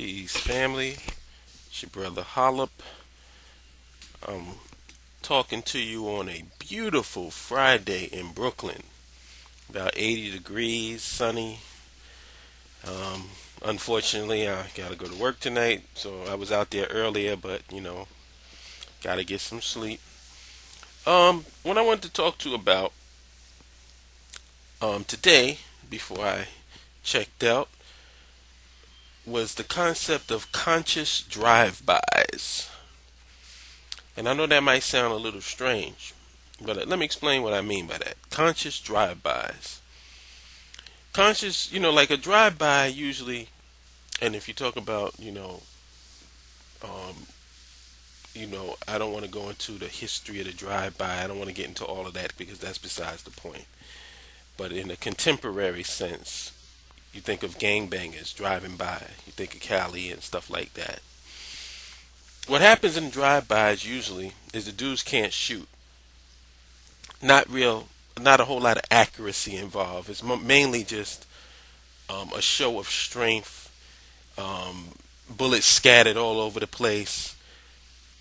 Peace, family. It's your brother Hollop. I'm talking to you on a beautiful Friday in Brooklyn. About 80 degrees, sunny. Um, Unfortunately, I gotta go to work tonight, so I was out there earlier, but gotta get some sleep. What I wanted to talk to about today, before I checked out, was the concept of conscious drive-bys. And I know that might sound a little strange, but let me explain what I mean by that. Conscious drive-bys. Conscious, like a drive-by usually, and if you talk about, um, I don't want to go into the history of the drive-by. I don't want to get into all of that because that's besides the point. But in a contemporary sense, you think of gangbangers driving by. You think of Cali and stuff like that. What happens in drive-bys usually is the dudes can't shoot. Not a whole lot of accuracy involved. It's mainly just a show of strength, bullets scattered all over the place.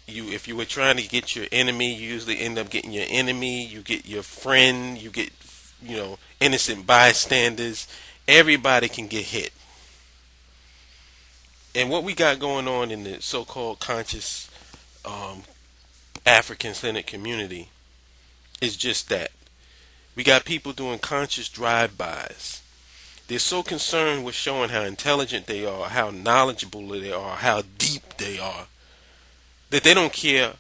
If you were trying to get your enemy, you usually end up getting your enemy. You get your friend. You get, innocent bystanders. Everybody can get hit. And what we got going on in the so-called conscious um, African-centered community is just that. We got people doing conscious drive-bys. They're so concerned with showing how intelligent they are, how knowledgeable they are, how deep they are, that they don't care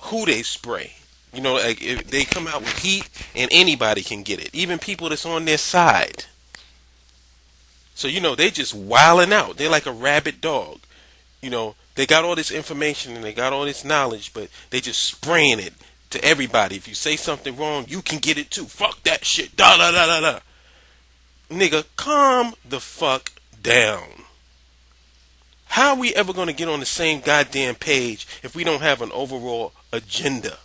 who they spray. Like if they come out with heat and anybody can get it, even people that's on their side. So they just wilding out. They're like a rabid dog. They got all this information and they got all this knowledge, but they just spraying it to everybody. If you say something wrong, you can get it too. Fuck that shit. Da da da da da. Nigga, calm the fuck down. How are we ever going to get on the same goddamn page if we don't have an overall agenda?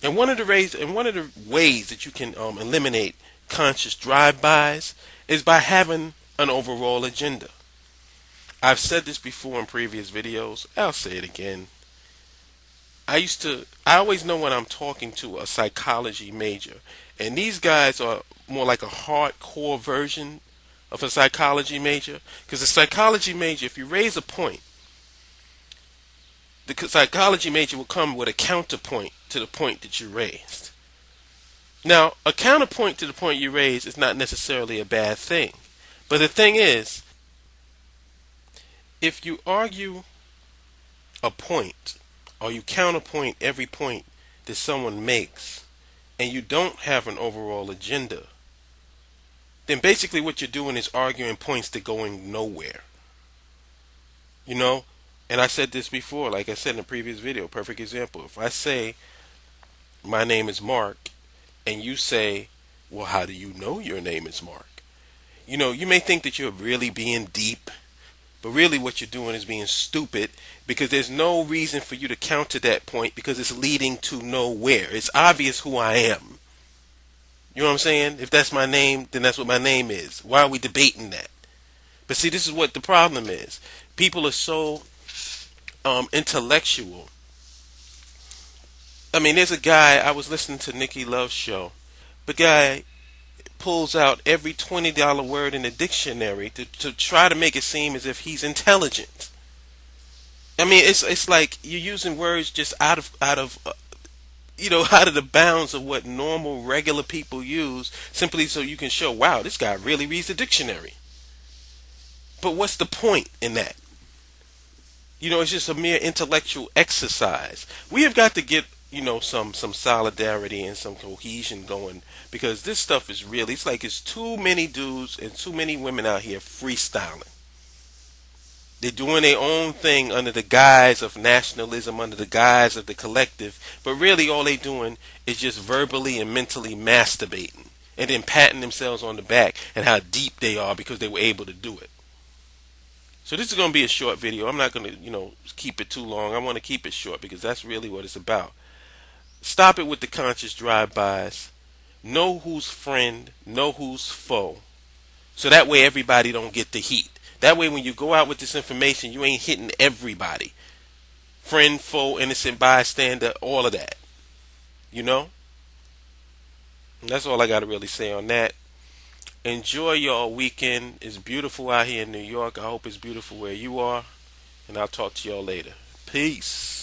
And one of the ways that you can eliminate conscious drive-bys is by having an overall agenda. I've said this before in previous videos. I'll say it again. I always know when I'm talking to a psychology major, and these guys are more like a hardcore version of a psychology major. Because a psychology major, if you raise a point, the psychology major will come with a counterpoint to the point that you raised. Now, a counterpoint to the point you raised is not necessarily a bad thing. But the thing is, if you argue a point, or you counterpoint every point that someone makes, and you don't have an overall agenda, then basically what you're doing is arguing points that going nowhere. You know? And I said this before, like I said in a previous video, perfect example. If I say, my name is Mark, and you say, well, how do you know your name is Mark? You may think that you're really being deep, but really what you're doing is being stupid, because there's no reason for you to counter that point because it's leading to nowhere. It's obvious who I am. You know what I'm saying? If that's my name, then that's what my name is. Why are we debating that? But see, this is what the problem is. People are so intellectual. I mean, there's a guy, I was listening to Nikki Love's show. The guy pulls out every $20 word in the dictionary to try to make it seem as if he's intelligent. I mean, it's like you're using words just out of out of the bounds of what normal regular people use, simply so you can show, wow, this guy really reads the dictionary. But what's the point in that? It's just a mere intellectual exercise. We have got to get some solidarity and some cohesion going, because this stuff is really, it's too many dudes and too many women out here freestyling. They're doing their own thing under the guise of nationalism, under the guise of the collective, but really all they're doing is just verbally and mentally masturbating and then patting themselves on the back and how deep they are because they were able to do it. So this is going to be a short video. I'm not going to, keep it too long. I want to keep it short because that's really what it's about. Stop it with the conscious drive-bys. Know who's friend, know who's foe. So that way everybody don't get the heat. That way, when you go out with this information, you ain't hitting everybody. Friend, foe, innocent bystander, all of that. You know? And that's all I got to really say on that. Enjoy your weekend. It's beautiful out here in New York. I hope it's beautiful where you are. And I'll talk to y'all later. Peace.